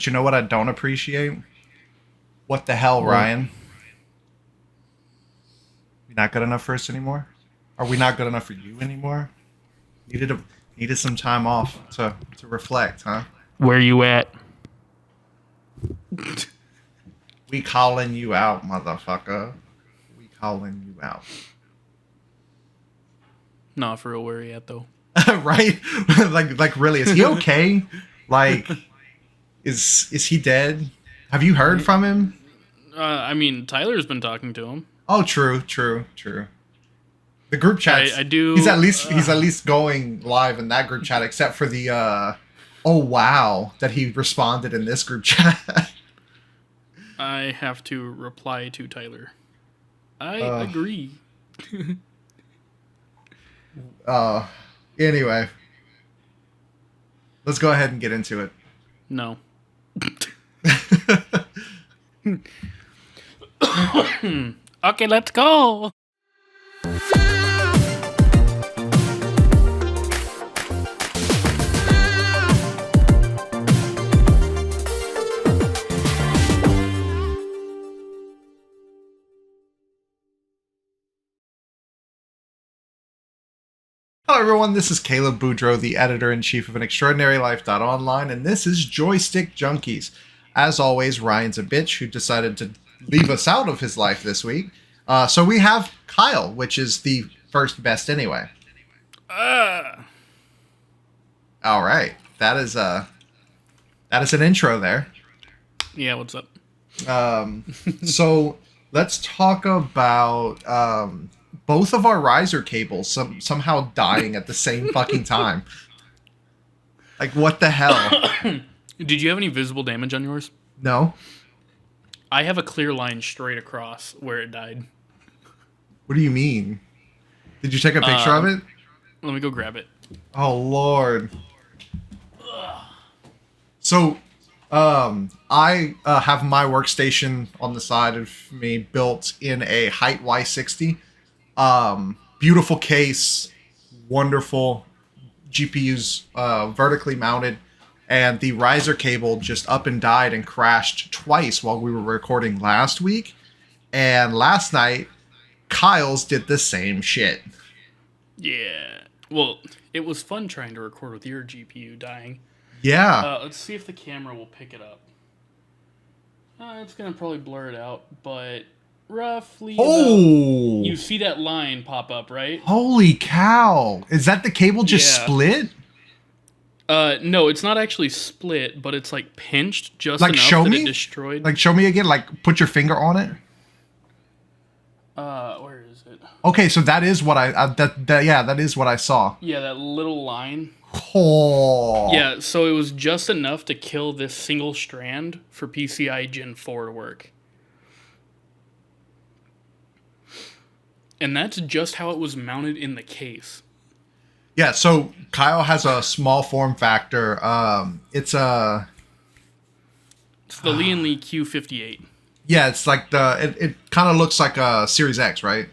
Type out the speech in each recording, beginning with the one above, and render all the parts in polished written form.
But you know what I don't appreciate? What the hell, What? Ryan? You're not good enough for us anymore? Are we not good enough for you anymore? Needed a needed some time off to reflect, huh? Where you at? We calling you out, motherfucker. We calling you out. Nah, for real, where you at though? Right? like really, is he okay? Like is he dead? Have you heard from him? I mean, Tyler's been talking to him. Oh, true. The group chat. I do. He's at least going live in that group chat, except for the oh wow that he responded in this group chat. I have to reply to Tyler. I agree. Anyway, let's go ahead and get into it. No. Okay, let's go. Hello everyone, this is Caleb Boudreau, the editor-in-chief of An Extraordinary Life.online, and this is Joystick Junkies. As always, Ryan's a bitch who decided to leave us out of his life this week. So we have Kyle, which is the first best anyway. All right, that is an intro there. Yeah, what's up? So let's talk about both of our riser cables somehow dying at the same fucking time. Like, what the hell? Did you have any visible damage on yours? No? I have a clear line straight across where it died. What do you mean? Did you take a picture of it? Let me go grab it. Oh, Lord. So, I have my workstation on the side of me built in a height Y60. Beautiful case, wonderful GPUs, vertically mounted, and the riser cable just up and died and crashed twice while we were recording last week. And last night, Kyle's did the same shit. Yeah. Well, it was fun trying to record with your GPU dying. Yeah. Let's see if the camera will pick it up. It's going to probably blur it out, but roughly... Oh! You see that line pop up, right? Holy cow. Is that the cable just split? No, it's not actually split, but it's like pinched just like, enough show that me? It destroyed. Like, show me again. Like, put your finger on it. Where is it? Okay, so that is what that is what I saw. Yeah, that little line. Oh. Yeah, so it was just enough to kill this single strand for PCI Gen 4 to work. And that's just how it was mounted in the case. Yeah, so Kyle has a small form factor. It's the Lee & Lee Q58. Yeah, it's like it kind of looks like a Series X, right?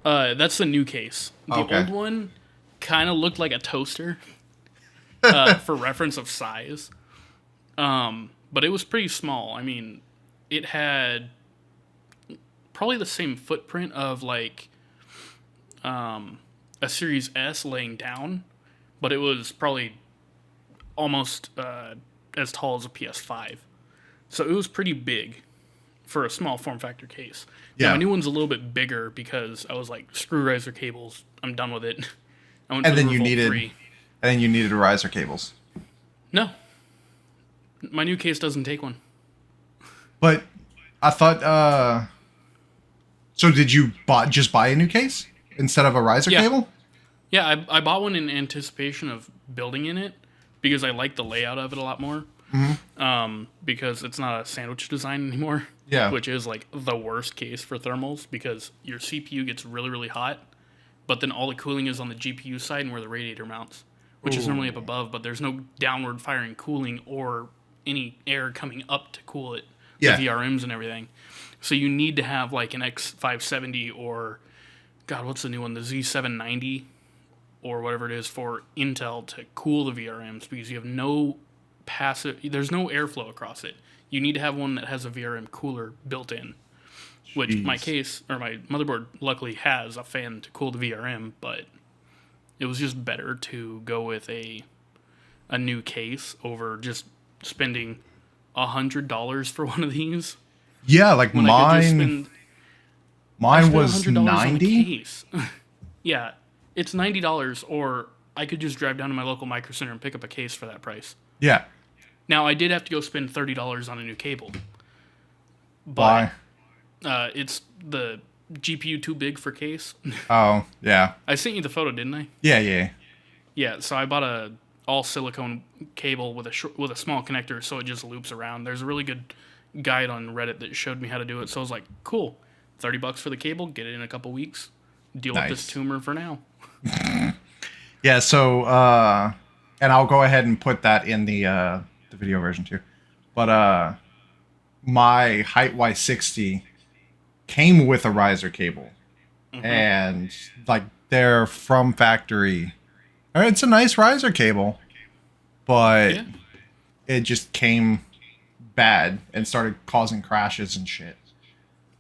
That's the new case. The old one kind of looked like a toaster. For reference of size. But it was pretty small. I mean, it had probably the same footprint of like a Series S laying down, but it was probably almost as tall as a PS5. So it was pretty big for a small form factor case. Yeah. Now, my new one's a little bit bigger because I was like, screw riser cables. I'm done with it. I went And for then the you Revolt needed 3. And then you needed riser cables. No. My new case doesn't take one. But I thought so did you just buy a new case instead of a riser cable? Yeah, I bought one in anticipation of building in it because I like the layout of it a lot more. Mm-hmm. Because it's not a sandwich design anymore. Yeah. Which is like the worst case for thermals because your CPU gets really, really hot, but then all the cooling is on the GPU side and where the radiator mounts, which is normally up above, but there's no downward firing cooling or any air coming up to cool it. Yeah. The VRMs and everything. So you need to have like an X570 or, God, what's the new one? The Z790 or whatever it is for Intel to cool the VRMs because you have no passive. There's no airflow across it. You need to have one that has a VRM cooler built in. Which my case, or my motherboard, luckily has a fan to cool the VRM, but it was just better to go with a new case over just spending $100 for one of these. Yeah, like mine was $90. Yeah, it's $90, or I could just drive down to my local Micro Center and pick up a case for that price. Yeah. Now, I did have to go spend $30 on a new cable. But Why? It's the GPU too big for case. Oh, yeah. I sent you the photo, didn't I? Yeah. Yeah, so I bought a all silicone cable with a small connector, so it just loops around. There's a really good guide on Reddit that showed me how to do it. So I was like, cool, $30 for the cable, get it in a couple weeks, deal with this tumor for now. Yeah, so and I'll go ahead and put that in the video version too. But my Height Y60 came with a riser cable, and like they're from factory. It's a nice riser cable, but it just came bad and started causing crashes and shit.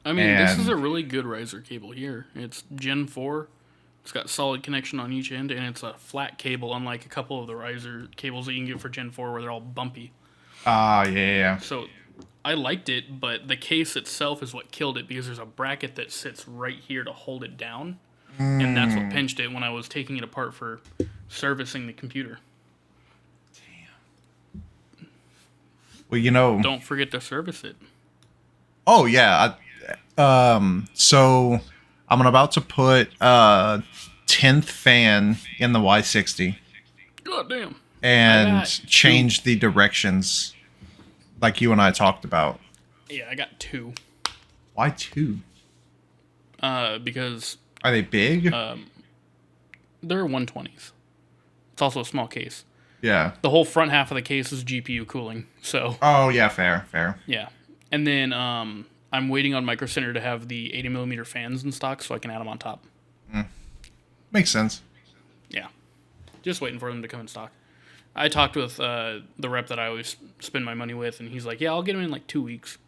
I mean, this is a really good riser cable here. It's Gen 4. It's got solid connection on each end, and it's a flat cable, unlike a couple of the riser cables that you can get for Gen 4 where they're all bumpy. Yeah. So I liked it, but the case itself is what killed it, because there's a bracket that sits right here to hold it down, and that's what pinched it when I was taking it apart for servicing the computer. Damn. Well, don't forget to service it. Oh yeah. So I'm about to put 10th fan in the Y60. God damn. And change the directions like you and I talked about. Yeah, I got 2. Why 2? Because... Are they big? They're 120s. It's also a small case. Yeah. The whole front half of the case is GPU cooling, so... Oh, yeah, fair. Yeah. And then I'm waiting on Micro Center to have the 80mm fans in stock so I can add them on top. Makes sense. Yeah. Just waiting for them to come in stock. I talked with the rep that I always spend my money with, and he's like, yeah, I'll get them in like 2 weeks.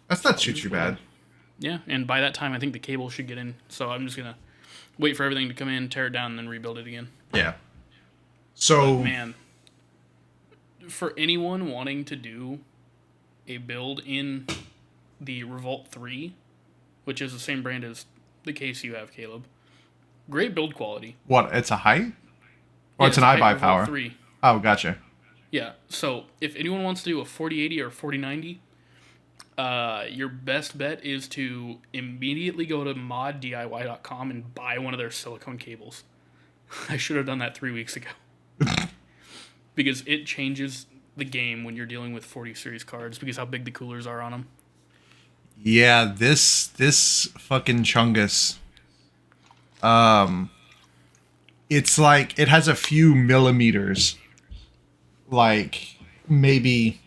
That's not too bad. Yeah, and by that time, I think the cable should get in. So I'm just going to wait for everything to come in, tear it down, and then rebuild it again. Yeah. So... But man, for anyone wanting to do a build in the Revolt 3, which is the same brand as the case you have, Caleb, great build quality. What, it's a height? Or it's an iBuy power? 3. Oh, gotcha. Yeah, so if anyone wants to do a 4080 or 4090, your best bet is to immediately go to moddiy.com and buy one of their silicone cables. I should have done that 3 weeks ago. Because it changes the game when you're dealing with 40 series cards, because how big the coolers are on them. Yeah, this fucking Chungus. It's like it has a few millimeters, like maybe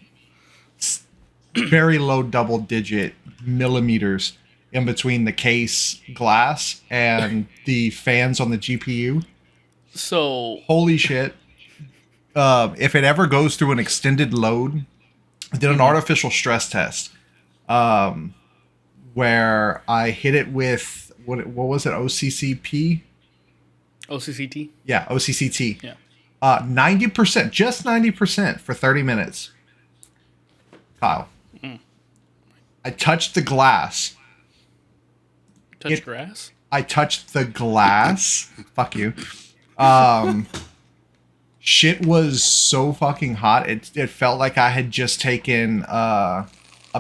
very low double digit millimeters in between the case glass and the fans on the GPU. So holy shit. If it ever goes through an extended load, I did an artificial stress test where I hit it with, what was it, OCCP? OCCT? Yeah, OCCT. Yeah. 90%, just 90% for 30 minutes. Kyle. I touched the glass. Grass? I touched the glass. Fuck you. Shit was so fucking hot. It felt like I had just taken a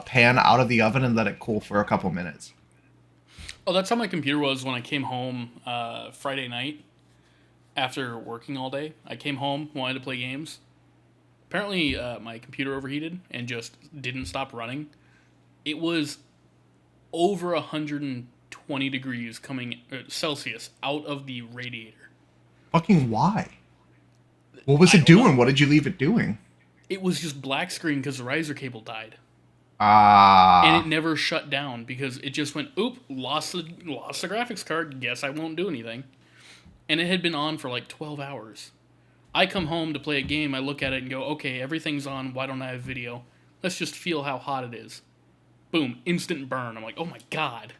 pan out of the oven and let it cool for a couple minutes. Oh, that's how my computer was when I came home Friday night after working all day. I came home, wanted to play games. Apparently, my computer overheated and just didn't stop running. It was over 120 degrees coming Celsius out of the radiator. Fucking why? What was it doing? What did you leave it doing? It was just black screen because the riser cable died. And it never shut down because it just went, oop, lost the graphics card. Guess I won't do anything. And it had been on for like 12 hours. I come home to play a game, I look at it and go, okay, everything's on. Why don't I have video? Let's just feel how hot it is. Boom, instant burn. I'm like, oh my god.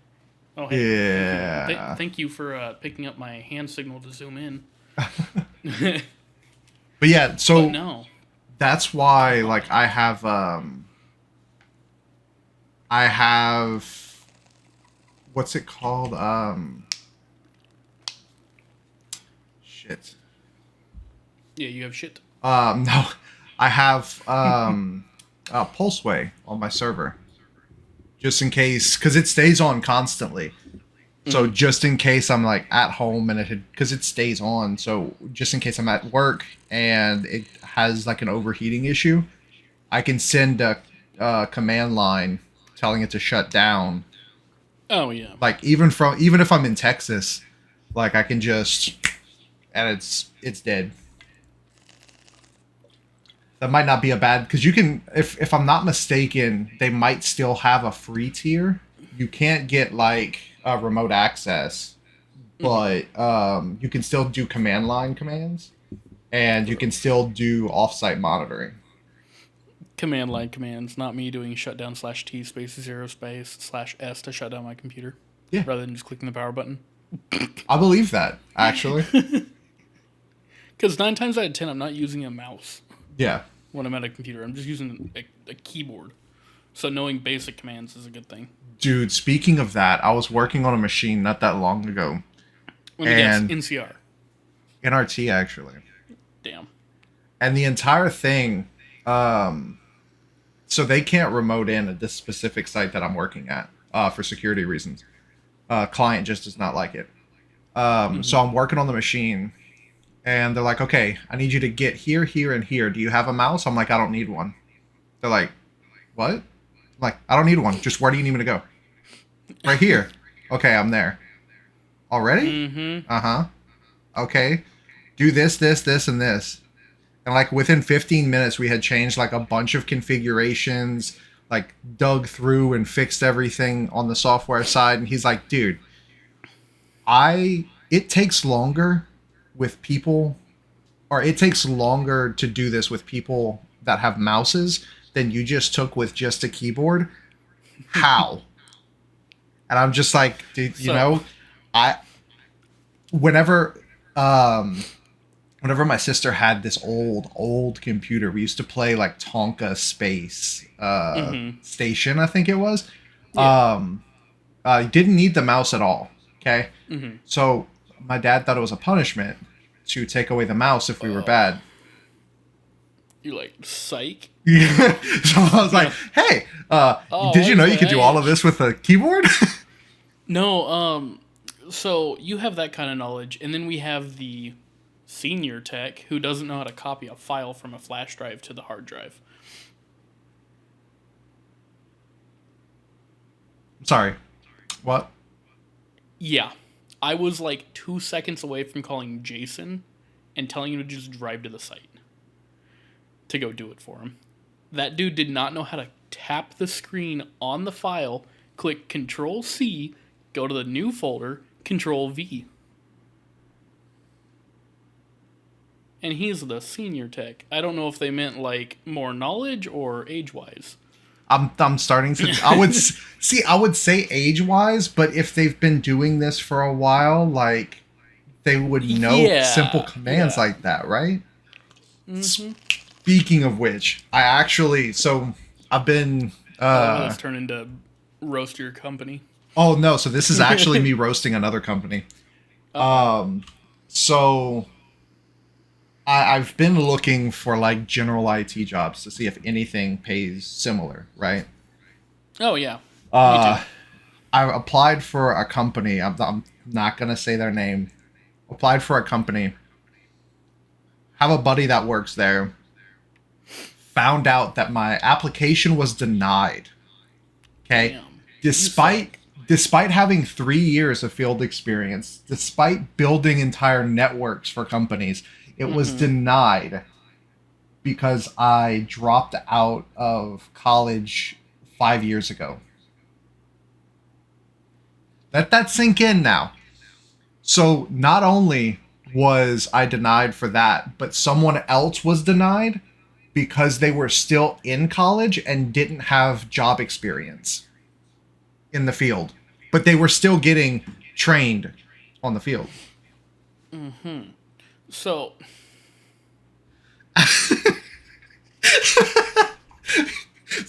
Oh hey, Yeah. thank you for picking up my hand signal to zoom in. But yeah, so But no. that's why like I have what's it called? Shit. Yeah, you have shit. No. I have Pulseway on my server. Just in case, because it stays on constantly. So just in case I'm like at home and because it stays on. So just in case I'm at work and it has like an overheating issue, I can send a command line telling it to shut down. Oh yeah. Like even if I'm in Texas, like I can just, and it's dead. That might not be a bad, because you can, if I'm not mistaken, they might still have a free tier. You can't get like a remote access, but you can still do command line commands, and you can still do offsite monitoring. Command line commands, not me doing shutdown /T space 0 space /S to shut down my computer. Yeah. Rather than just clicking the power button. I believe that, actually. Because 9 times out of 10, I'm not using a mouse Yeah. when I'm at a computer. I'm just using a keyboard. So knowing basic commands is a good thing. Dude, speaking of that, I was working on a machine not that long ago. Let me guess, NCR. NRT, actually. Damn. And the entire thing, so they can't remote in at this specific site that I'm working at for security reasons. Client just does not like it. So I'm working on the machine, and they're like, okay, I need you to get here, here, and here. Do you have a mouse? I'm like, I don't need one. They're like, what? I'm like, I don't need one. Just where do you need me to go? Right here. Okay, I'm there. Already? Mm-hmm. Uh-huh. Okay. Do this, this, and this. And like within 15 minutes, we had changed like a bunch of configurations, like dug through and fixed everything on the software side. And he's like, dude, it takes longer with people, or it takes longer to do this with people that have mouses than you just took with just a keyboard. How? And I'm just like, dude, whenever my sister had this old computer, we used to play like Tonka Space Station, I think it was. Yeah. Didn't need the mouse at all. Okay. Mm-hmm. So my dad thought it was a punishment to take away the mouse if we were bad. You're like, psych? Yeah. So I was like, hey, did you know you could do all of this with a keyboard? No, so you have that kind of knowledge, and then we have the senior tech who doesn't know how to copy a file from a flash drive to the hard drive. Sorry. What? Yeah. I was like 2 seconds away from calling Jason and telling him to just drive to the site to go do it for him. That dude did not know how to tap the screen on the file, click Control-C, go to the new folder, Control-V. And he's the senior tech. I don't know if they meant like more knowledge or age-wise. I'm starting to. I would say age-wise, but if they've been doing this for a while, like they would know simple commands like that, right? Mm-hmm. Speaking of which, I've been. Let's turn into roast your company. Oh no! So this is actually me roasting another company. So I've been looking for like general IT jobs to see if anything pays similar, right? Oh yeah. Me too. I applied for a company. I'm not gonna say their name. Applied for a company. Have a buddy that works there. Found out that my application was denied. Okay, Damn. despite having 3 years of field experience, despite building entire networks for companies, it was denied because I dropped out of college 5 years ago. Let that sink in now. So not only was I denied for that, but someone else was denied because they were still in college and didn't have job experience in the field, but they were still getting trained on the field. So,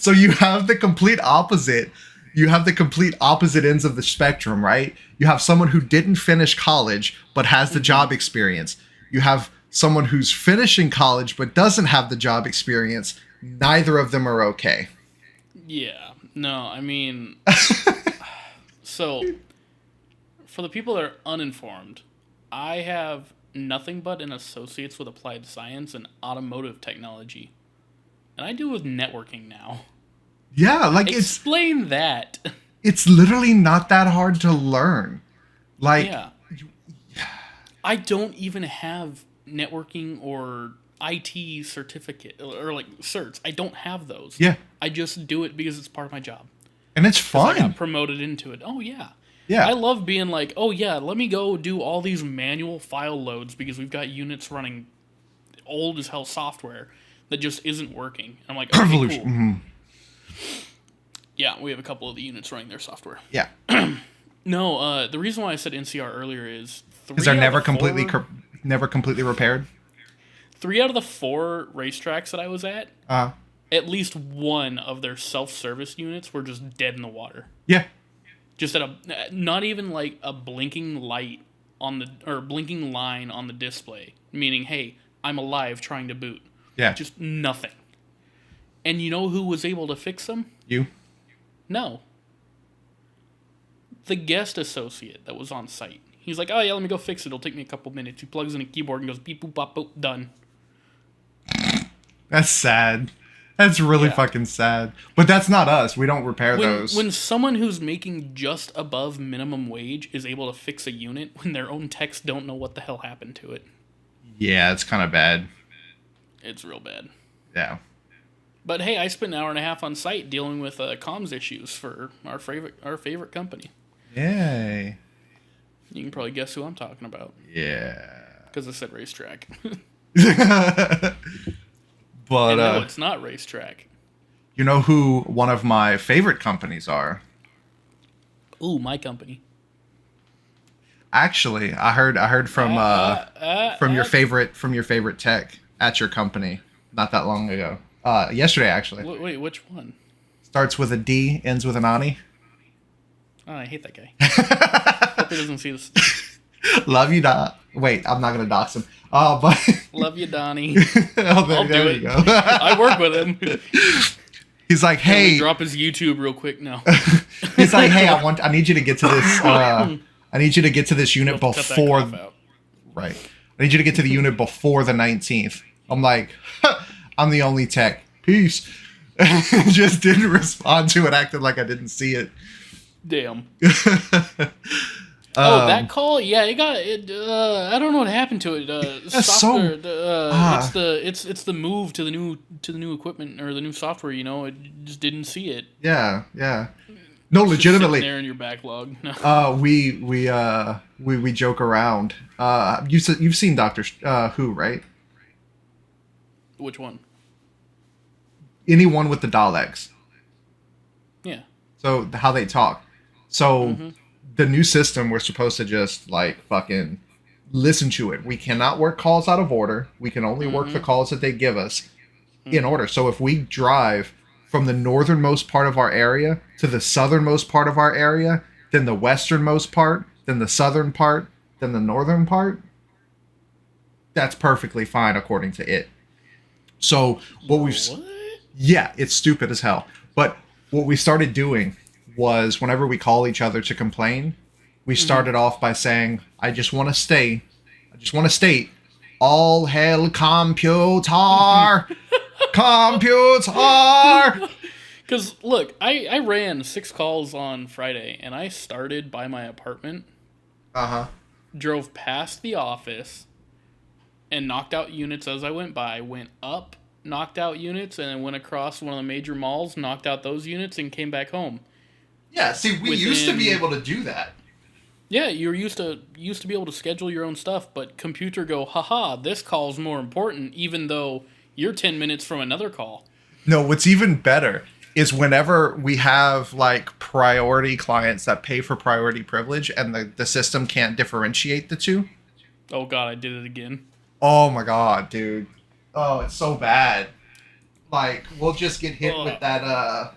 So you have the complete opposite. You have the complete opposite ends of the spectrum, right? You have someone who didn't finish college but has the job experience. You have someone who's finishing college but doesn't have the job experience. Neither of them are okay. yeah. No, I mean, so for the people that are uninformed, I have nothing but an associate's with applied science and automotive technology. And I deal with networking now. Yeah, like Explain that. it's literally not that hard to learn. Like, Yeah. I don't even have networking or IT certificate or like certs. I don't have those. yeah, I just do it because it's part of my job. and it's 'Cause I fun. got promoted into it. Oh yeah. Yeah, I love being like, oh yeah, let me go do all these manual file loads because we've got units running old as hell software that just isn't working. I'm like, okay, Revolution. cool. Mm-hmm. Yeah, we have a couple of the units running their software. Yeah, No, the reason why I said NCR earlier is because they're never completely repaired. 3 out of the 4 racetracks that I was at Uh, least one of their self-service units were just dead in the water. yeah, Just at not even like a blinking light on the, or blinking line on the display, meaning, hey, I'm alive trying to boot. yeah. Just nothing. And you know who was able to fix them? You. No. The guest associate that was on site. He's like, oh yeah, let me go fix it. It'll take me a couple minutes. He plugs in a keyboard and goes beep boop bop boop, done. That's sad. That's really fucking sad. But that's not us. We don't repair those. When someone who's making just above minimum wage is able to fix a unit when their own techs don't know what the hell happened to it, Yeah, it's kind of bad. it's real bad. Yeah. But hey, I spent an hour and a half on site dealing with comms issues for our favorite company. Yay. You can probably guess who I'm talking about Yeah. because I said racetrack. But And no, it's not racetrack. you know who one of my favorite companies are? Ooh, my company. Actually, I heard from your favorite tech at your company not that long ago. Yesterday actually. Wait, which one? Starts with a D, ends with an Ani. Oh, I hate that guy. Hope he doesn't see this. Love you, Wait, I'm not gonna dox him. But Love you, Donnie. oh, there I'll do it. you go. I work with him. He's like, Can we hey. drop his YouTube real quick now. He's like, hey, I need you to get to this. I need you to get to this unit Cut that before. cough out. Right. I need you to get to the unit before the 19th. I'm like, I'm the only tech. Peace. Just didn't respond to it, acted like I didn't see it. Damn. That call, yeah, it got it. I don't know what happened to it. That's Software, it's the move to the new equipment or the new software. You know, it just didn't see it. Yeah. No, It's just legitimately. sitting there in your backlog. No. We joke around. You've seen Doctor Who, right? Which one? Anyone with the Daleks. Yeah. So how they talk. So the new system, we're supposed to just like fucking listen to it. We cannot work calls out of order. We can only work the calls that they give us in order. So if we drive from the northernmost part of our area to the southernmost part of our area, then the westernmost part, then the southern part, then the northern part, that's perfectly fine according to it. So what? Yeah, it's stupid as hell. But what we started doing was whenever we call each other to complain, we started off by saying, I just want to state, all hail computer, computer. Because look, I ran 6 calls on Friday, and I started by my apartment. Drove past the office, and knocked out units as I went by. Went up, knocked out units, and then went across one of the major malls, knocked out those units, and came back home. Yeah, see, we used to be able to do that. Yeah, you used to be able to schedule your own stuff, but computer go, haha, this call's more important, even though you're 10 minutes from another call. No, what's even better is whenever we have like priority clients that pay for priority privilege and the system can't differentiate the two. Oh god, I did it again. Oh my god, dude. Oh, it's so bad. Like, we'll just get hit with that,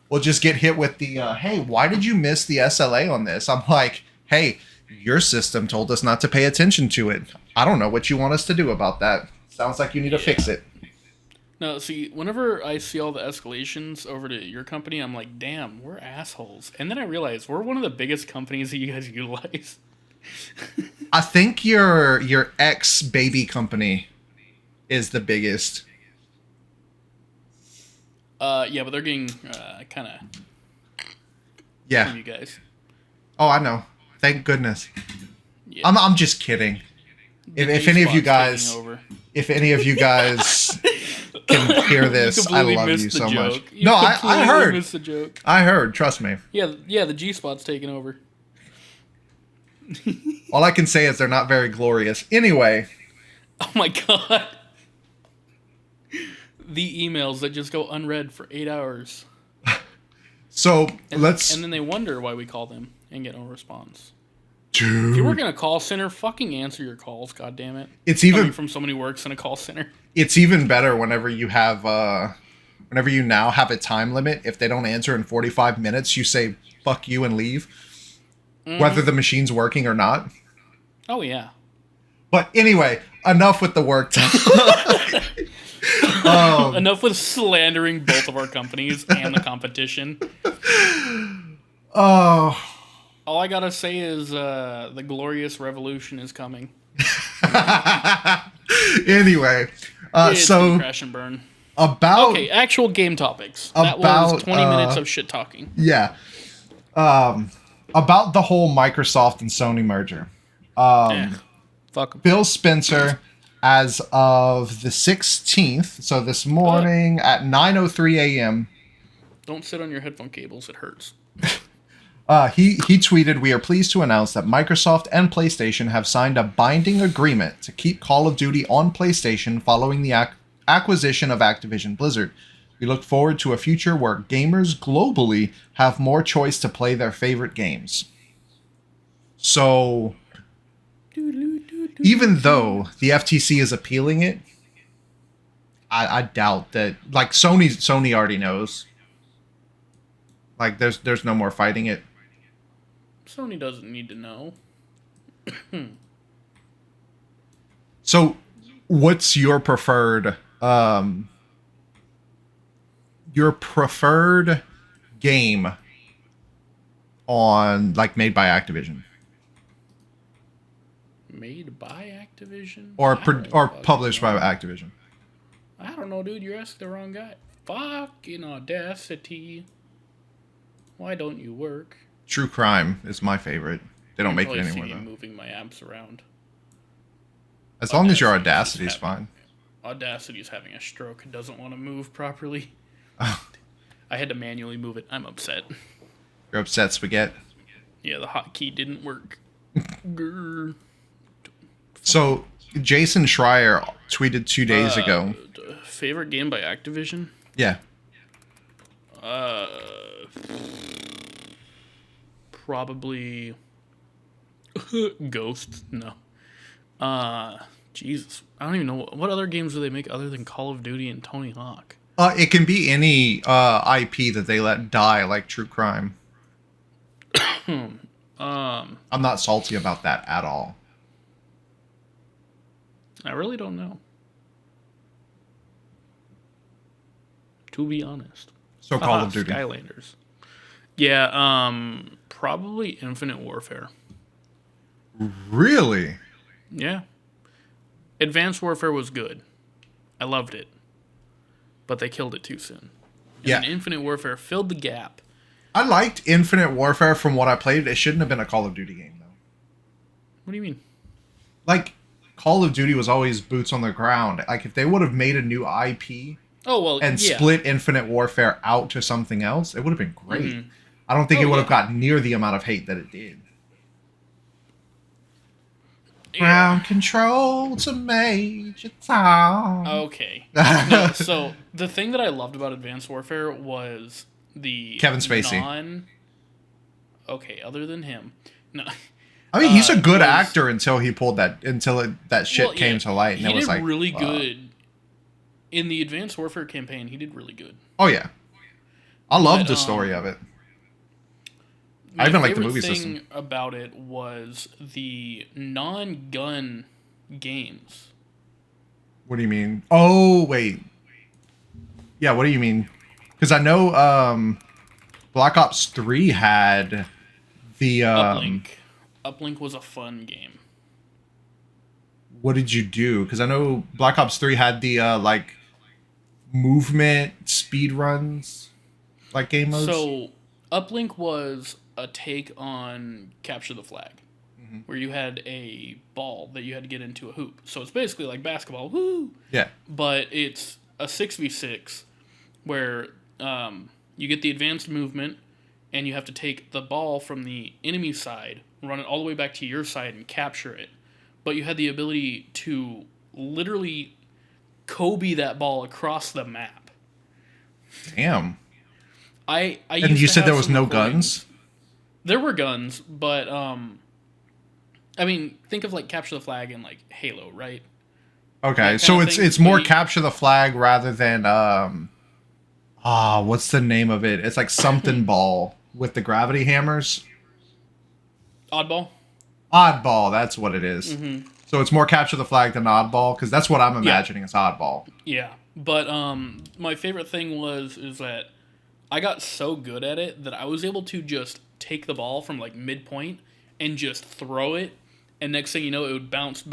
we'll just get hit with the, hey, why did you miss the SLA on this? I'm like, hey, your system told us not to pay attention to it. I don't know what you want us to do about that. Sounds like you need to fix it. No, see, whenever I see all the escalations over to your company, I'm like, damn, we're assholes. And then I realize we're one of the biggest companies that you guys utilize. I think your ex-baby company is the biggest. Yeah, but they're getting kind of Yeah. from you guys. Oh, I know. Thank goodness. Yeah. I'm just kidding. If any of you guys, if any of you guys can hear this, I love you so much. No, I heard. Missed the joke. I heard. Trust me. Yeah, the G spot's taking over. All I can say is they're not very glorious. Anyway. Oh my god. The emails that just go unread for 8 hours. So And let's. then they wonder why we call them and get no response. Dude. If you work in a call center, fucking answer your calls, goddammit. It's even coming from someone who works in a call center. It's even better whenever you have whenever you now have a time limit. If they don't answer in 45 minutes, you say fuck you and leave. Whether the machine's working or not. Oh yeah. But anyway, enough with the work time. Enough with slandering both of our companies and the competition. Oh. All I gotta say is the glorious revolution is coming. Anyway, It's so gonna crash and burn. About Okay, actual game topics. That was 20 minutes of shit talking. Yeah. About the whole Microsoft and Sony merger. Fuck 'em. Bill Spencer, as of the 16th, so this morning at 9:03 a.m. Don't sit on your headphone cables. It hurts. He tweeted, "We are pleased to announce that Microsoft and PlayStation have signed a binding agreement to keep Call of Duty on PlayStation following the acquisition of Activision Blizzard. We look forward to a future where gamers globally have more choice to play their favorite games." So, even though the FTC is appealing it, I doubt that. Like Sony already knows. Like there's no more fighting it. Sony doesn't need to know. So, what's your preferred game on like made by Activision Made by Activision? or published by Activision? I don't know, dude. You're asking the wrong guy. Fucking Audacity. Why don't you work? True Crime is my favorite. They don't make it anymore though. though. Moving my apps around. As long as your Audacity is fine. Audacity's having a stroke. It doesn't want to move properly. I had to manually move it. I'm upset. You're upset, Spaghetti. Yeah, the hotkey didn't work. Grr. So, Jason Schreier tweeted 2 days ago. Favorite game by Activision? Yeah. Probably Ghost. No. Jesus. I don't even know what other games do they make other than Call of Duty and Tony Hawk. It can be any IP that they let die, like True Crime. I'm not salty about that at all. I really don't know. To be honest. So Call of Duty. Skylanders. Yeah, probably Infinite Warfare. Really? Yeah. Advanced Warfare was good. I loved it. But they killed it too soon. And then Infinite Warfare filled the gap. I liked Infinite Warfare from what I played. It shouldn't have been a Call of Duty game, though. What do you mean? Like, Call of Duty was always boots on the ground. Like, if they would have made a new IP split Infinite Warfare out to something else, it would have been great. Mm-hmm. I don't think it would have got near the amount of hate that it did. Ground control to Major Tom. Okay. No, so the thing that I loved about Advanced Warfare was the Kevin Spacey. Okay, other than him, no. I mean, he's a good actor until he pulled that shit came to light, and he it was did like really good in the Advanced Warfare campaign. He did really good. Oh yeah, I loved the story of it. I even liked the movie system. My favorite thing about it was the non-gun games. What do you mean? Oh wait, yeah. What do you mean? Because I know Black Ops 3 had the Uplink. Uplink was a fun game. What did you do? Because I know Black Ops 3 had the like movement speed runs, like game modes. So Uplink was a take on Capture the Flag, where you had a ball that you had to get into a hoop. So it's basically like basketball, woo! Yeah. But it's a 6v6 where you get the advanced movement, and you have to take the ball from the enemy side, run it all the way back to your side, and capture it. But you had the ability to literally Kobe that ball across the map. Damn. I and you said there was no guns? There were guns, but I mean, think of like Capture the Flag and like Halo, right? Okay, so it's more Capture the Flag rather than what's the name of it? It's like something ball with the gravity hammers. Oddball? Oddball, that's what it is. Mm-hmm. So it's more Capture the Flag than Oddball, because that's what I'm imagining as Oddball. Yeah, but my favorite thing is that I got so good at it that I was able to just take the ball from like midpoint and just throw it, and next thing you know, it would bounce,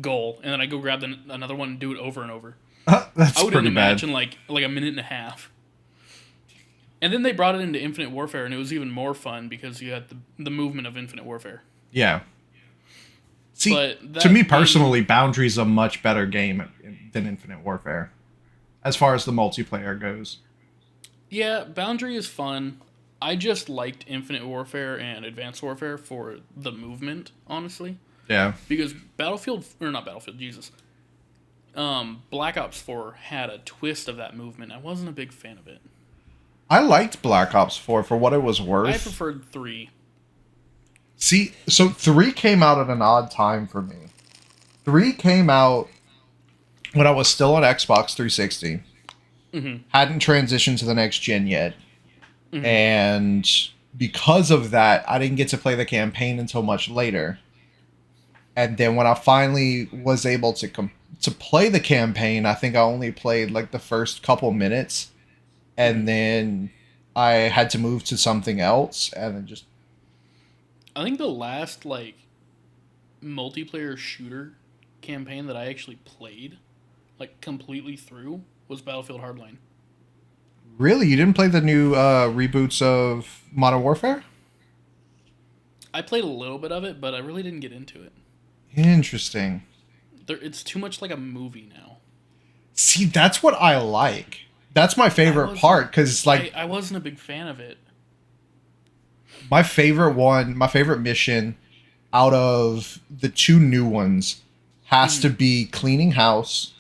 goal, and then I go grab another one and do it over and over. That's I would pretty imagine bad. like a minute and a half. And then they brought it into Infinite Warfare, and it was even more fun because you had the movement of Infinite Warfare. Yeah. See, to me personally, Boundary's a much better game than Infinite Warfare, as far as the multiplayer goes. Yeah, Boundary is fun. I just liked Infinite Warfare and Advanced Warfare for the movement, honestly. Yeah. Because Black Ops 4 had a twist of that movement. I wasn't a big fan of it. I liked Black Ops 4 for what it was worth. I preferred 3. See, so 3 came out at an odd time for me. 3 came out when I was still on Xbox 360. Mm-hmm. Hadn't transitioned to the next gen yet. Mm-hmm. And because of that, I didn't get to play the campaign until much later. And then when I finally was able to play the campaign, I think I only played like the first couple minutes. And then I had to move to something else, and then just... I think the last, like, multiplayer shooter campaign that I actually played, like, completely through, was Battlefield Hardline. Really? You didn't play the new reboots of Modern Warfare? I played a little bit of it, but I really didn't get into it. Interesting. It's too much like a movie now. See, that's what I like. That's my favorite part, because like I wasn't a big fan of it. My favorite mission out of the 2 new ones has to be cleaning house.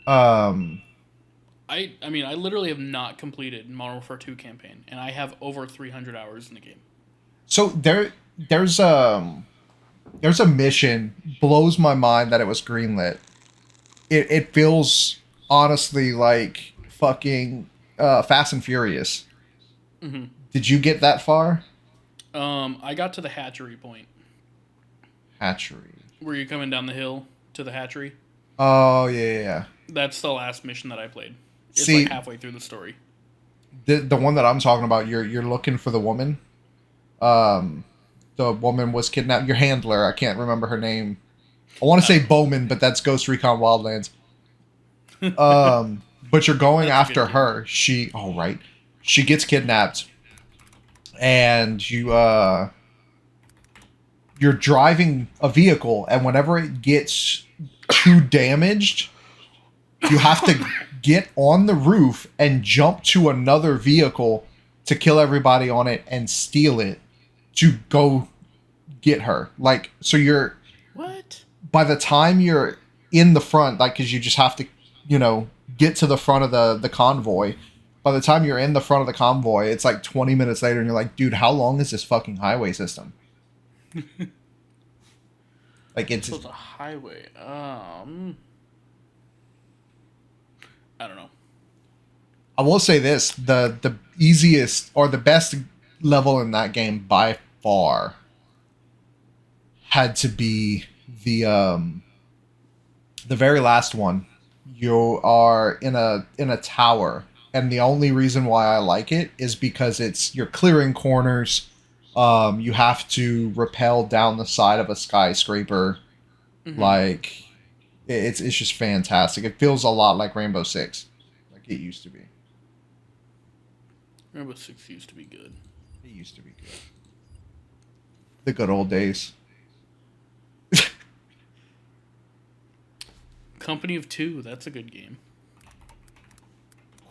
I mean, I literally have not completed Modern Warfare 2 campaign, and I have over 300 hours in the game. So there's a mission, blows my mind that it was greenlit. It feels honestly like fucking Fast and Furious. Mm-hmm. Did you get that far? I got to the hatchery point. Hatchery. Where you're coming down the hill to the hatchery. Oh, yeah. That's the last mission that I played. It's like halfway through the story. The one that I'm talking about, you're looking for the woman. The woman was kidnapped. Your handler, I can't remember her name. I want to say Bowman, but that's Ghost Recon Wildlands. But you're going after her. She gets kidnapped, and you're driving a vehicle, and whenever it gets too damaged, you have to get on the roof and jump to another vehicle to kill everybody on it and steal it to go get her. Like, so you're What? By the time you're in the front, like, because you just have to, get to the front of the convoy. By the time you're in the front of the convoy, it's like 20 minutes later, and you're like, dude, how long is this fucking highway system? Like, it's. So it's a highway. I don't know. I will say this: the easiest or the best level in that game by far had to be the very last one. You are in a tower, and the only reason why I like it is because you're clearing corners. You have to rappel down the side of a skyscraper. Mm-hmm. Like, it's just fantastic. It feels a lot like Rainbow Six, like it used to be. Rainbow Six used to be good. It used to be good. The good old days. Company of Two. That's a good game.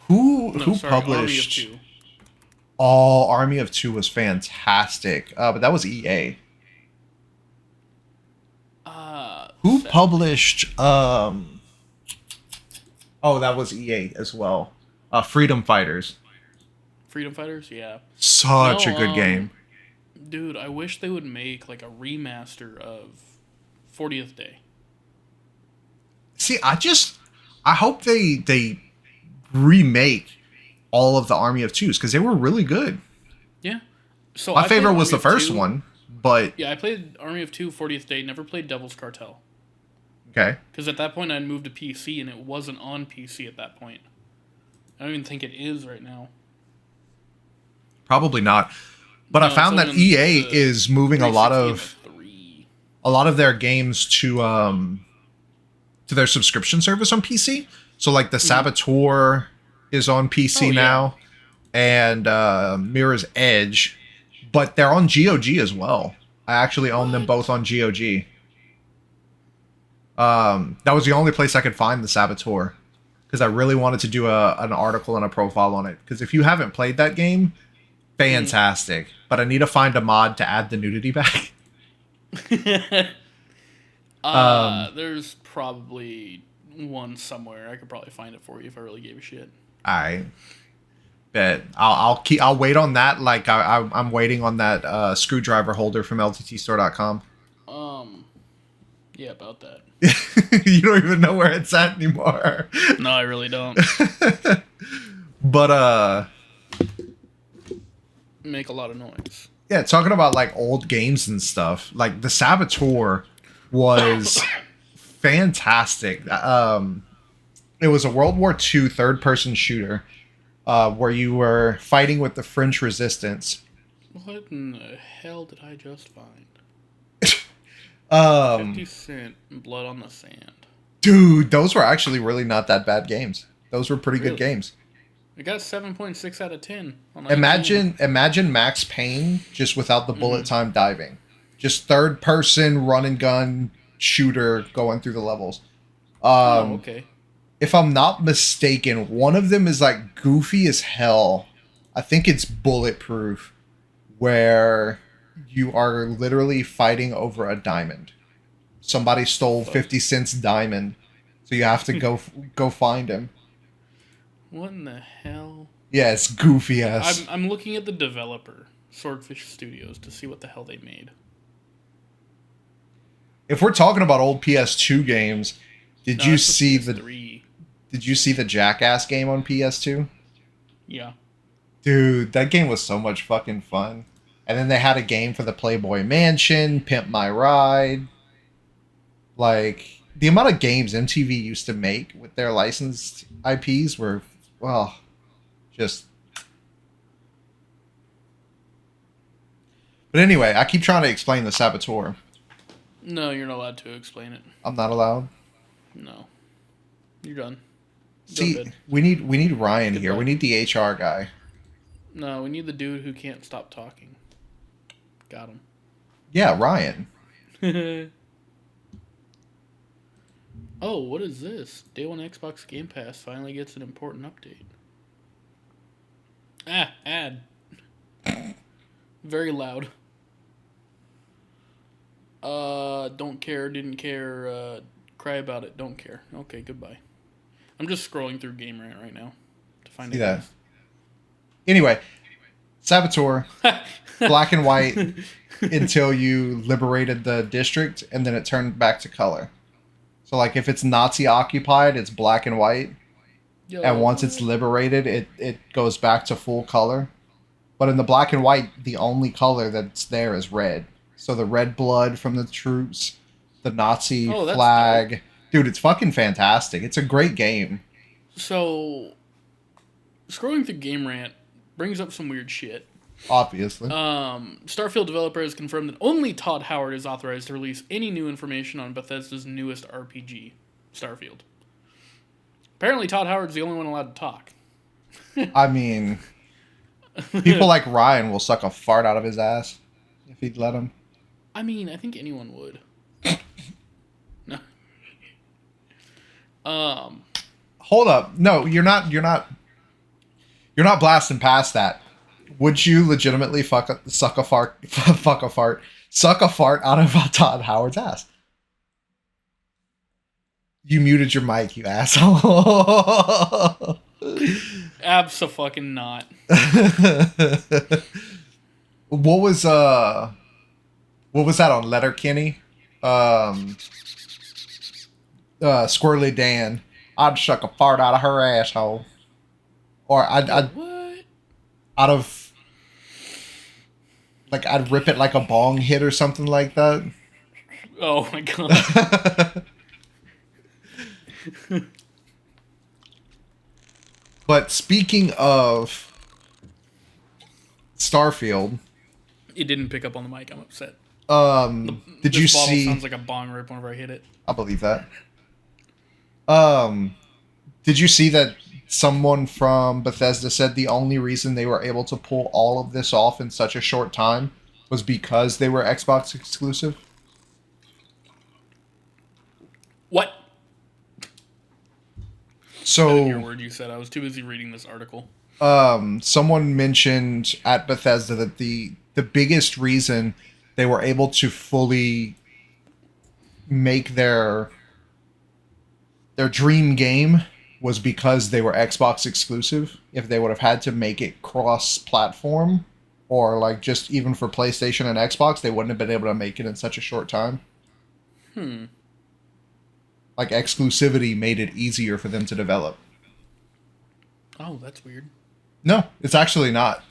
Who No, who sorry, Army of published? Two. Oh, Army of Two was fantastic. But that was EA. Who Sadly. published? Oh, that was EA as well. Freedom Fighters. Freedom Fighters. Yeah. Such a No, good game. dude, I wish they would make like a remaster of 40th Day. See, I hope they remake all of the Army of Twos because they were really good. Yeah. So My I played favorite was Army the of first 2. one, but Yeah, I played Army of Two 40th Day. Never played Devil's Cartel okay, because at that point I'd moved to PC and it wasn't on PC at that point. I don't even think it is right now. probably not. But I No, it's found only that on EA the is moving 360 and the 3. a lot of their games to their subscription service on PC. So like the Mm-hmm. Saboteur is on Oh PC yeah. now, and Mirror's Edge, but they're on GOG as well. I actually own them both What? on GOG. That was the only place I could find the Saboteur because I really wanted to do an article and a profile on it. Because if you haven't played that game, Mm. fantastic. But I need to find a mod to add the nudity back. Um, There's probably one somewhere. I could probably find it for you if I really gave a shit. I bet I'll wait on that. Like I'm waiting on that screwdriver holder from LTTstore.com. Um, yeah, about that. You don't even know where it's at anymore. No, I really don't. But Make a lot of noise. yeah, talking about like old games and stuff. Like the Saboteur was fantastic. It was a World War II third-person shooter where you were fighting with the French Resistance. What in the hell did I just find? 50 Um, Cent Blood on the Sand. dude, those were actually really not that bad games. Those were pretty good Really? games. It got 7.6 out of 10 on IGN. Imagine Max Payne just without the bullet time diving. Just third person run and gun shooter going through the levels. Oh, Um, okay. if I'm not mistaken, one of them is like goofy as hell. I think it's Bulletproof, where you are literally fighting over a diamond. Somebody stole Fuck. 50 Cent's diamond, so you have to go find him. What in the hell? Yeah, it's goofy ass. I'm looking at the developer, Swordfish Studios, to see what the hell they made. If we're talking about old PS2 games, did No, you that's see the the PS3. did you see the Jackass game on PS2? Yeah. Dude, that game was so much fucking fun. And then they had a game for the Playboy Mansion, Pimp My Ride. Like the amount of games MTV used to make with their licensed IPs were, well, just. But anyway, I keep trying to explain the Saboteur. No, you're not allowed to explain it. I'm not allowed. No. You're done. Go to See, bed. we need Ryan here. Goodbye. We need the HR guy. No, we need the dude who can't stop talking. Got Yeah, Ryan. him. Oh, what is this? Day one Xbox Game Pass finally gets an important update. Ah, ad. Very loud. Don't care, didn't care, cry about it, don't care. Okay, goodbye. I'm just scrolling through Game Rant right now to find that. Anyway, Saboteur, black and white until you liberated the district, and then it turned back to color. So, like, if it's Nazi occupied, it's black and white. Yo, And once it's liberated, it goes back to full color. But in the black and white, the only color that's there is red. So the red blood from the troops, the Nazi flag. Dope. Dude, it's fucking fantastic. It's a great game. So, scrolling through Game Rant brings up some weird shit. Obviously. Starfield developer has confirmed that only Todd Howard is authorized to release any new information on Bethesda's newest RPG, Starfield. Apparently, Todd Howard's the only one allowed to talk. I mean, people like Ryan will suck a fart out of his ass if he'd let him. I mean, I think anyone would. No. Hold up. No, you're not blasting past that. Would you legitimately suck a fart out of Todd Howard's ass? You muted your mic, you asshole. Abso-fucking-not. What was that on Letterkenny? Squirrely Dan. I'd suck a fart out of her asshole. Or I'd what? Out of, like, I'd rip it like a bong hit or something like that. Oh my god. But speaking of Starfield, it didn't pick up on the mic. I'm upset. Did you see? Sounds like a bong rip whenever I hit it. I believe that. Did you see that someone from Bethesda said the only reason they were able to pull all of this off in such a short time was because they were Xbox exclusive? What? So, I didn't hear a word you said. I was too busy reading this article. Someone mentioned at Bethesda that the biggest reason they were able to fully make their dream game was because they were Xbox exclusive. If they would have had to make it cross-platform, or like just even for PlayStation and Xbox, they wouldn't have been able to make it in such a short time. Like, exclusivity made it easier for them to develop. Oh, that's weird. No, it's actually not.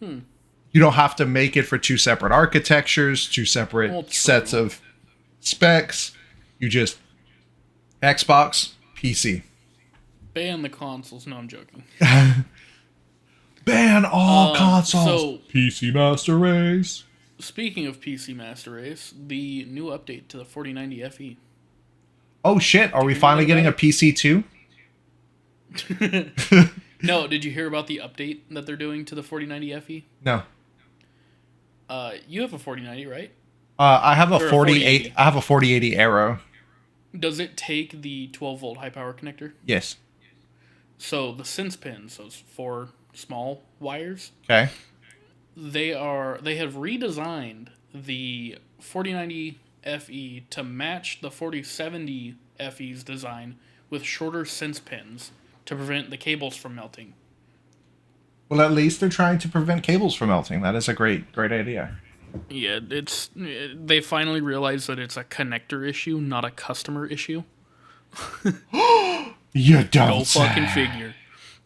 You don't have to make it for two separate architectures, two separate sets of specs. You just Xbox, PC. Ban the consoles. No, I'm joking. Ban all consoles. So, PC Master Race. Speaking of PC Master Race, the new update to the 4090 FE. Oh shit, are we finally getting a PC too? No, did you hear about the update that they're doing to the 4090 FE? No. You have a 4090, right? I have a 4080. I have a 4080 Aero. Does it take the 12 volt high power connector? Yes. So the sense pins, those 4 small wires. Okay. They have redesigned the 4090 FE to match the 4070 FE's design with shorter sense pins to prevent the cables from melting. Well, at least they're trying to prevent cables from melting. That is a great idea. Yeah, they finally realized that it's a connector issue, not a customer issue. You don't Go fucking figure.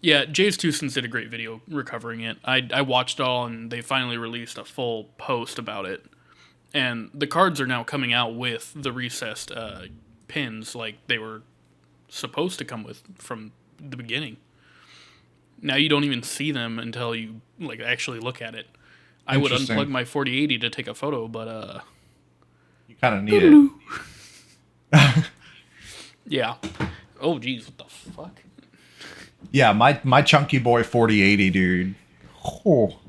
Yeah, Jay's Two Cents did a great video recovering it. I watched it all, and they finally released a full post about it. And the cards are now coming out with the recessed pins like they were supposed to come with from the beginning. Now you don't even see them until you like actually look at it. I would unplug my 4080 to take a photo, but you kind of need it. Yeah. Oh geez, what the fuck? Yeah, my chunky boy 4080, dude. Oh.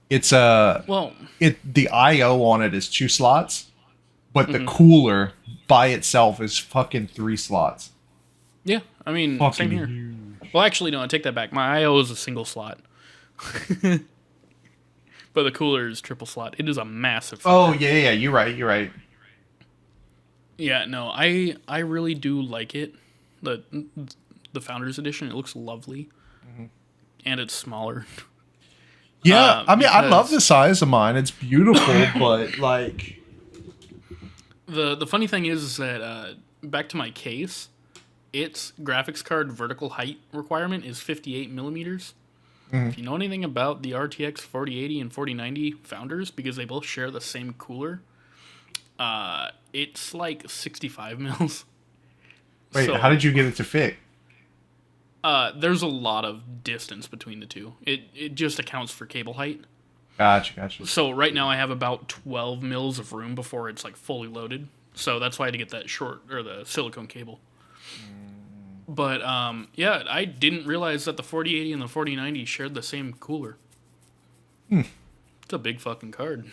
It's the IO on it is 2 slots, but the cooler by itself is fucking 3 slots. Yeah, I mean, fucking same here. Huge. Well, actually, no, I take that back. My IO is a single slot. But the cooler is triple slot. It is a massive. Oh yeah, you're right. Yeah, no, I really do like it. The Founders Edition, it looks lovely, and it's smaller. Yeah, I mean, I love the size of mine. It's beautiful, but like the funny thing is that back to my case, its graphics card vertical height requirement is 58 millimeters. If you know anything about the RTX 4080 and 4090 Founders, because they both share the same cooler, it's like 65 mils. Wait, So, how did you get it to fit? there's a lot of distance between the two. It just accounts for cable height. Gotcha. So right now I have about 12 mils of room before it's like fully loaded. So that's why I had to get that short or the silicone cable. But yeah, I didn't realize that the 4080 and the 4090 shared the same cooler. It's a big fucking card.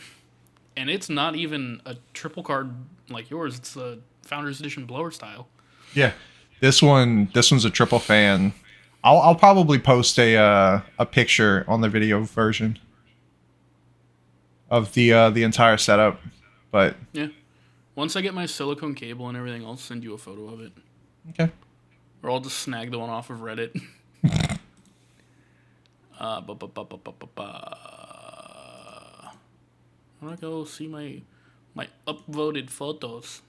And it's not even a triple card like yours. It's a Founders Edition blower style. Yeah, this one's a triple fan. I'll probably post a picture on the video version of the entire setup. But Yeah. Once I get my silicone cable and everything, I'll send you a photo of it. okay. Or I'll just snag the one off of Reddit. I'm gonna go see my upvoted photos.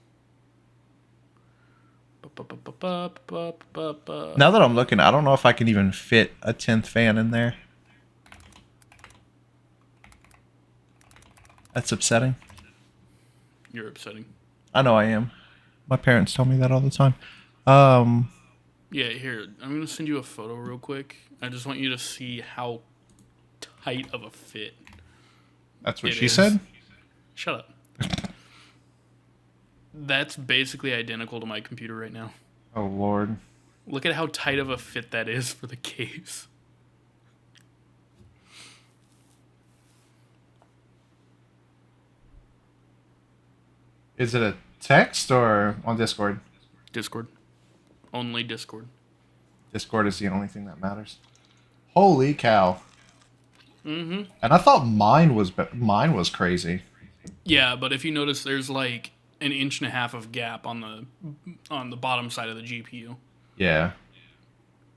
Now that I'm looking, I don't know if I can even fit a 10th fan in there. That's upsetting. You're upsetting. I know I am. My parents tell me that all the time. Yeah, here, I'm gonna send you a photo real quick. I just want you to see how tight of a fit. That's what it she is. said? Shut up. That's basically identical to my computer right now. Oh, Lord. Look at how tight of a fit that is for the case. Is it a text or on Discord? Discord. Only Discord. Discord is the only thing that matters. Holy cow. Mm-hmm. And I thought mine was crazy. Yeah, but if you notice, there's like an inch and a half of gap on the bottom side of the GPU. Yeah.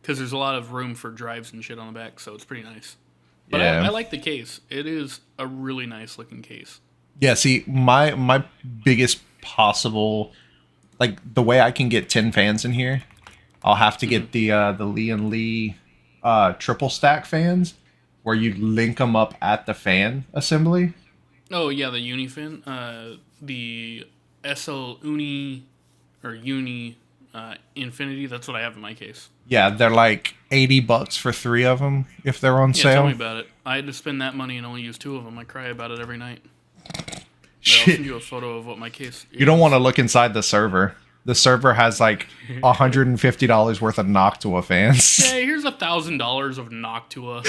Because there's a lot of room for drives and shit on the back, so it's pretty nice. But Yeah. I like the case. It is a really nice looking case. Yeah, see, my biggest possible, like, the way I can get 10 fans in here, I'll have to get the Lee and Lee triple stack fans, where you link them up at the fan assembly. Oh, yeah, the Unifin. The SL Uni or Uni Infinity, that's what I have in my case. Yeah, they're like $80 for 3 of them if they're on Yeah, sale. tell me about it. I had to spend that money and only use 2 of them. I cry about it every night. I'll Shit. send you a photo of what my case is. You don't want to look inside the server. The server has like $150 worth of Noctua fans. Hey, here's $1,000 of Noctua.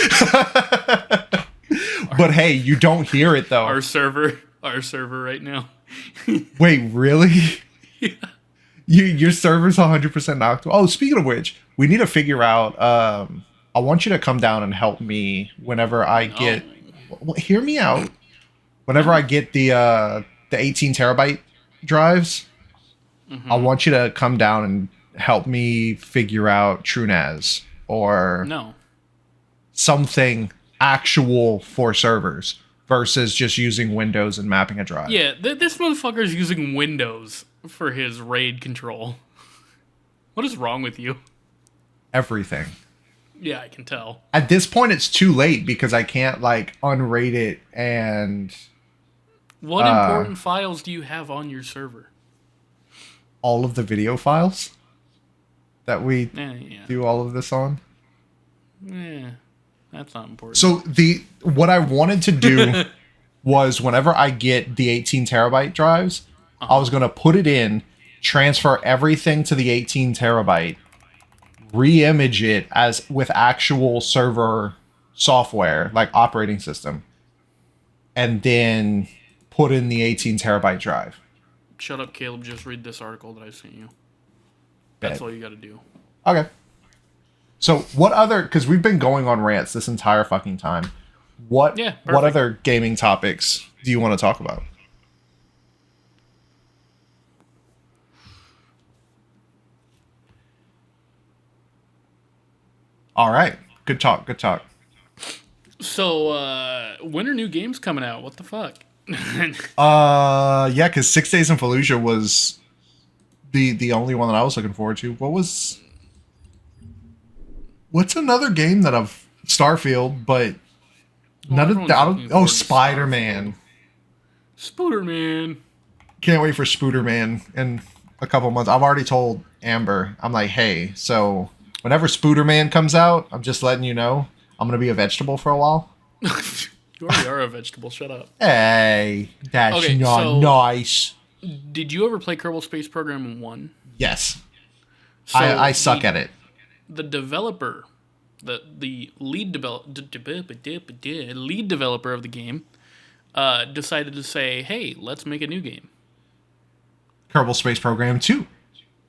But hey, you don't hear it though. Our server right now. Wait, really? Yeah. Your server's 100% Noctua. Oh, speaking of which, we need to figure out. I want you to come down and help me whenever I get. Well, hear me out. Whenever I get the 18 terabyte drives, I want you to come down and help me figure out TrueNAS or No. something actual for servers versus just using Windows and mapping a drive. Yeah, this motherfucker's using Windows for his RAID control. What is wrong with you? Everything. Yeah, I can tell. At this point, it's too late because I can't like unraid it and What important files do you have on your server? all of the video files that we Yeah. do all of this on. Yeah, that's not important. So what I wanted to do was whenever I get the 18 terabyte drives, I was going to put it in, transfer everything to the 18 terabyte, re-image it as with actual server software, like operating system, and then put in the 18 terabyte drive. Shut up, Caleb. Just read this article that I sent you. That's all you got to do. Okay. So what other, because we've been going on rants this entire fucking time. What Yeah, what perfect. other gaming topics do you want to talk about? All right. Good talk. Good talk. So, when are new games coming out? What the fuck? Yeah, because 6 Days in Fallujah was the only one that I was looking forward to. What's another game that I've Starfield, but Well, none of everyone's the looking oh forward to Spider Man. Starfield. Spooderman. Can't wait for Spooderman in a couple months. I've already told Amber. I'm like, hey, so whenever Spooderman comes out, I'm just letting you know I'm gonna be a vegetable for a while. You already are a vegetable. Shut up. Hey, that's Okay, not so nice. did you ever play Kerbal Space Program 1? Yes, So I suck at it. The developer, the lead developer of the game, decided to say, "Hey, let's make a new game." Kerbal Space Program 2.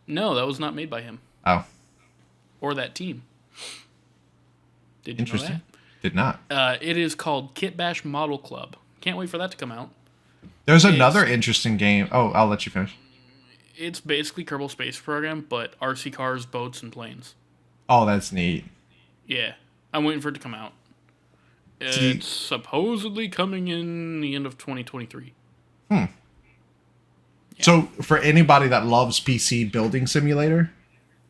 No, that was not made by him Oh, or that team. Did you interesting. know Did not. that? It is called Kit Bash Model Club. Can't wait for that to come out. There's another interesting game. Oh, I'll let you finish. It's basically Kerbal Space Program, but RC cars, boats, and planes. Oh, that's neat. Yeah, I'm waiting for it to come out. It's supposedly coming in the end of 2023. Yeah. So for anybody that loves PC Building Simulator,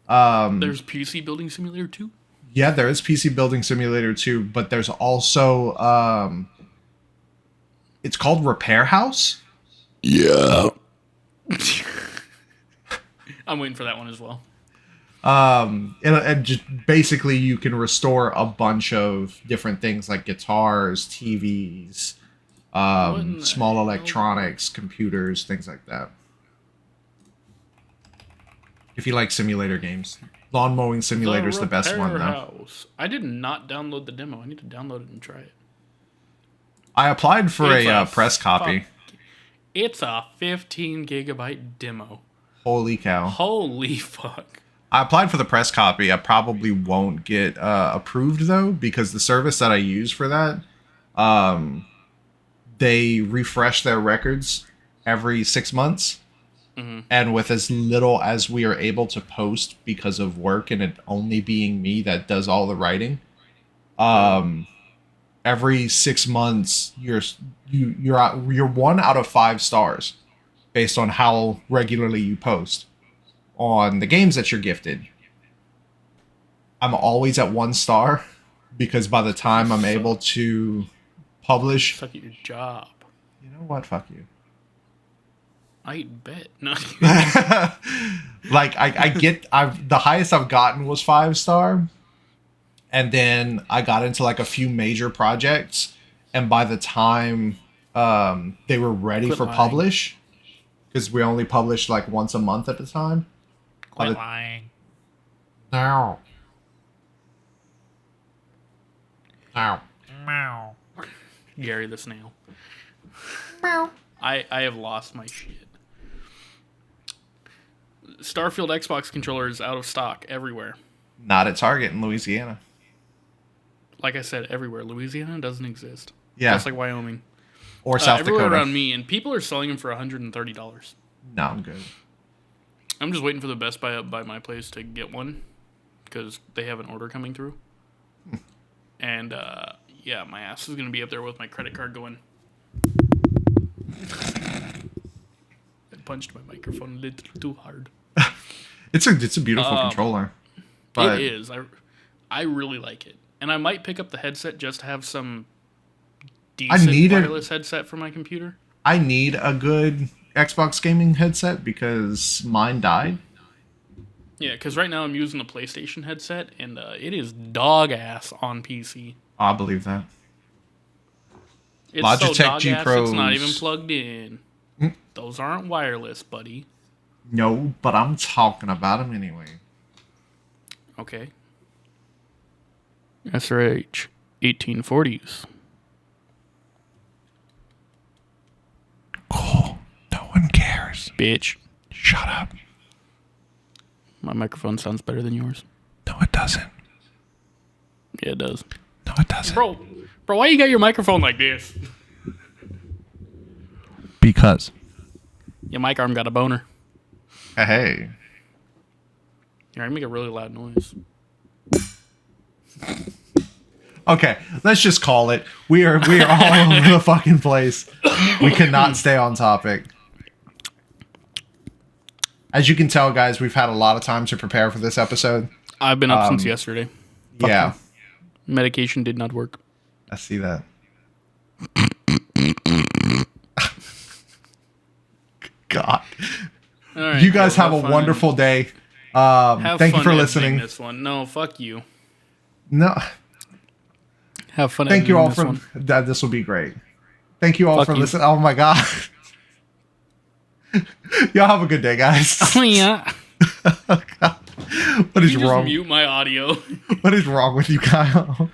There's PC Building Simulator 2? yeah, there is PC Building Simulator 2, but there's also it's called Repair House. Yeah. I'm waiting for that one as well. And just basically you can restore a bunch of different things like guitars, TVs, in the small hell? electronics, computers, things like that. If you like simulator games, Lawn Mowing Simulator is the best one Repair though. House. I did not download the demo. I need to download it and try it. I applied for It's a press copy. fuck- It's a 15 gigabyte demo. Holy cow. Holy fuck. I applied for the press copy. I probably won't get approved though, because the service that I use for that, they refresh their records every 6 months. Mm-hmm. And with as little as we are able to post because of work and it only being me that does all the writing, every 6 months you're 1 out of 5 stars based on how regularly you post on the games that you're gifted. I'm always at 1 star because by the time I'm able to publish, Suck at your job. you know what? Fuck you. I bet. No. Like the highest I've gotten was 5 star, and then I got into like a few major projects, and by the time they were ready Quit for lying. publish, because we only published like once a month at the time. Quit the- lying. No. Gary the Snail. I have lost my shit. Starfield Xbox controller is out of stock everywhere. Not at Target in Louisiana. Like I said, everywhere. Louisiana doesn't exist. Yeah. Just like Wyoming. Or South everywhere Dakota. around me, and people are selling them for $130. No, I'm good. I'm just waiting for the Best Buy up by my place to get one because they have an order coming through. And yeah, my ass is gonna be up there with my credit card going. I punched my microphone a little too hard. It's a beautiful controller. But It is. I really like it, and I might pick up the headset just to have some decent wireless headset for my computer. I need a good Xbox gaming headset because mine died. Yeah, because right now I'm using a PlayStation headset, and it is dog ass on PC. I believe that. It's Logitech so dog G ass, Pros. it's not even plugged in. Those aren't wireless, buddy. No, but I'm talking about them anyway. Okay. SRH 1840s. Cool. No one cares. Bitch. Shut up. My microphone sounds better than yours. No, it doesn't. Yeah, it does. No, it doesn't. Bro, why you got your microphone like this? Because. Your mic arm got a boner. Hey. Here, I make a really loud noise. Okay, let's just call it. We are all over the fucking place. We cannot stay on topic. As you can tell, guys, we've had a lot of time to prepare for this episode. I've been up since yesterday. Yeah. Medication did not work. I see that. God. All right, you guys have a wonderful day. Thank you for listening. This one. No, fuck you. No. Have fun. Thank you all this for one. that. This will be great. Thank you all Fuck for you. listening. Oh my God. Y'all have a good day, guys. Oh yeah. What is You just wrong? mute my audio. What is wrong with you, Kyle?